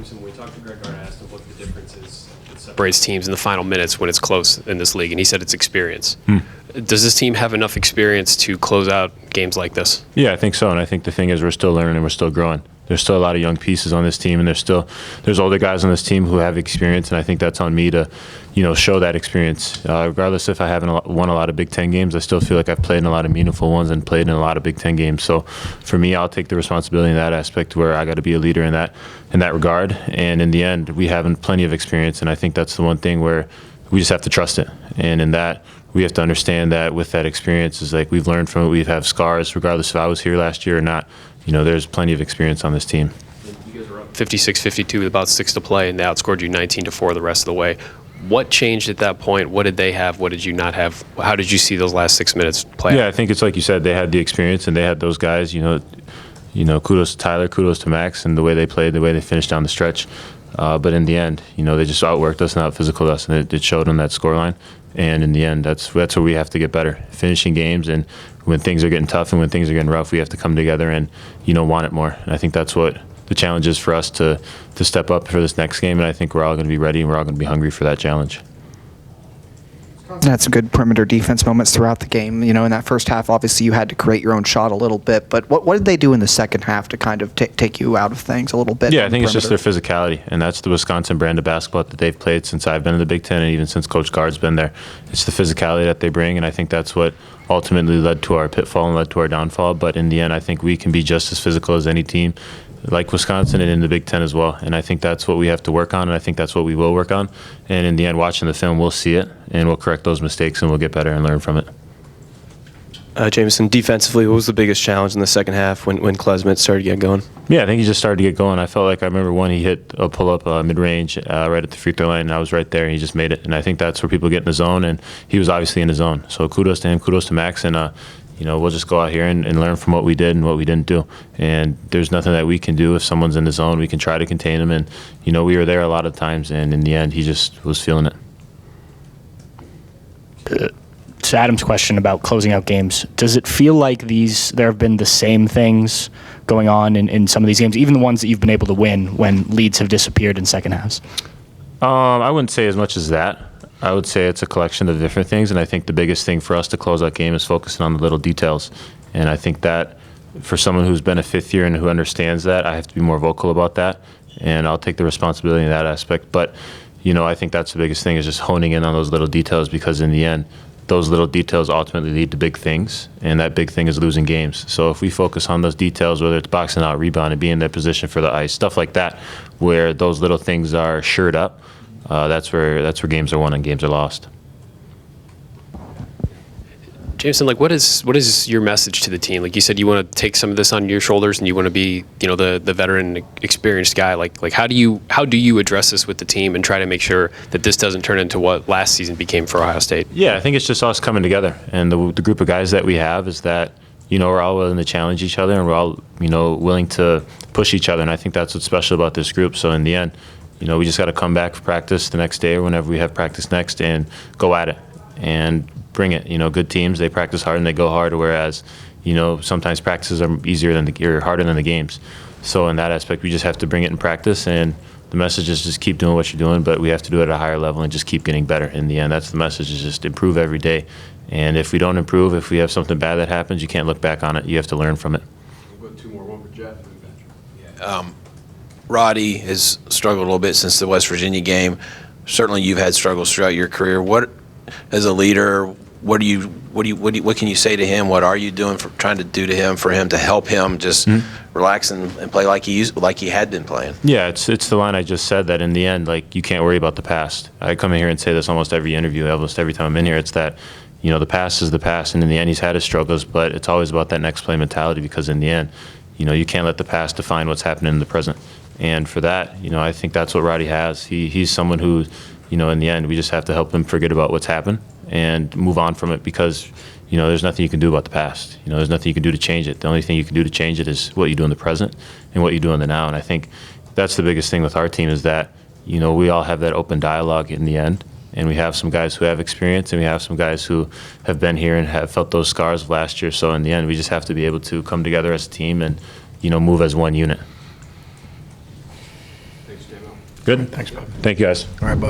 Jamison, when we talked to Greg Gard, I asked him what the difference is that separates teams in the final minutes when it's close in this league, and he said it's experience. Does this team have enough experience to close out games like this? Yeah, I think so, and I think the thing is we're still learning and we're still growing. There's still a lot of young pieces on this team, and there's older guys on this team who have experience, and I think that's on me to, show that experience. Regardless if I haven't won a lot of Big Ten games, I still feel like I've played in a lot of meaningful ones and played in a lot of Big Ten games. So for me, I'll take the responsibility in that aspect where I got to be a leader in that regard. And in the end, we have plenty of experience, and I think that's the one thing where we just have to trust it. And in that, we have to understand that with that experience, is like we've learned from it. We have scars, regardless if I was here last year or not. There's plenty of experience on this team. You guys were up 56-52 with about 6 to play, and they outscored you 19-4 the rest of the way. What changed at that point? What did they have? What did you not have? How did you see those last 6 minutes play? Yeah, I think it's like you said, they had the experience, and they had those guys. Kudos to Tyler, kudos to Max, and the way they played, the way they finished down the stretch. But in the end, they just outworked us and out-physicaled us, and it showed on that scoreline. And in the end, that's where we have to get better, finishing games. And when things are getting tough and when things are getting rough, we have to come together and, want it more. And I think that's what the challenge is for us to step up for this next game. And I think we're all going to be ready and we're all going to be hungry for that challenge. Had some good perimeter defense moments throughout the game. In that first half, obviously you had to create your own shot a little bit. But what did they do in the second half to kind of take you out of things a little bit? Yeah, I think it's just their physicality, and that's the Wisconsin brand of basketball that they've played since I've been in the Big Ten and even since Coach Gard's been there. It's the physicality that they bring, and I think that's what ultimately led to our pitfall and led to our downfall. But in the end, I think we can be just as physical as any team, like Wisconsin and in the Big Ten as well. And I think that's what we have to work on, and I think that's what we will work on. And in the end, watching the film, we'll see it, and we'll correct those mistakes, and we'll get better and learn from it. Jamison, defensively, what was the biggest challenge in the second half when Klesmit started to get going? Yeah, I think he just started to get going. I felt like I remember when he hit a pull-up mid-range right at the free throw line, and I was right there, and he just made it. And I think that's where people get in the zone, and he was obviously in the zone. So kudos to him, kudos to Max, and we'll just go out here and learn from what we did and what we didn't do. And there's nothing that we can do if someone's in the zone. We can try to contain him, and we were there a lot of times, and in the end, he just was feeling it. To Adam's question about closing out games, does it feel like there have been the same things going on in some of these games, even the ones that you've been able to win when leads have disappeared in second halves? I wouldn't say as much as that. I would say it's a collection of different things, and I think the biggest thing for us to close out game is focusing on the little details. And I think that for someone who's been a fifth year and who understands that, I have to be more vocal about that, and I'll take the responsibility in that aspect. But, I think that's the biggest thing, is just honing in on those little details, because in the end, those little details ultimately lead to big things, and that big thing is losing games. So if we focus on those details, whether it's boxing out, rebounding, being in their position for the ice, stuff like that, where those little things are shored up, that's where games are won and games are lost. Jamison, what is your message to the team? Like you said, you want to take some of this on your shoulders, and you want to be, the veteran, experienced guy. Like how do you address this with the team and try to make sure that this doesn't turn into what last season became for Ohio State? Yeah, I think it's just us coming together, and the group of guys that we have is that we're all willing to challenge each other, and we're all willing to push each other, and I think that's what's special about this group. So in the end, we just got to come back for practice the next day or whenever we have practice next and go at it and bring it. Good teams, they practice hard and they go hard, whereas, sometimes practices are harder than the games. So in that aspect, we just have to bring it in practice, and the message is just keep doing what you're doing, but we have to do it at a higher level and just keep getting better. In the end, that's the message, is just improve every day. And if we don't improve, if we have something bad that happens, you can't look back on it. You have to learn from it. We'll go two more, one for Jeff. Roddy has struggled a little bit since the West Virginia game. Certainly, you've had struggles throughout your career. What, as a leader, what can you say to him? What are you doing trying to do to him for him to help him just relax and play like he had been playing? Yeah, it's the line I just said, that in the end, you can't worry about the past. I come in here and say this almost every interview, almost every time I'm in here. It's that the past is the past, and in the end, he's had his struggles, but it's always about that next play mentality, because in the end, you can't let the past define what's happening in the present. And for that, I think that's what Roddy has. He's someone who, in the end, we just have to help him forget about what's happened and move on from it, because, there's nothing you can do about the past. There's nothing you can do to change it. The only thing you can do to change it is what you do in the present and what you do in the now. And I think that's the biggest thing with our team, is that, we all have that open dialogue in the end. And we have some guys who have experience, and we have some guys who have been here and have felt those scars of last year. So in the end, we just have to be able to come together as a team and, move as one unit. Thanks, JMO. Good? Thanks, Bob. Thank you, guys. All right, bud.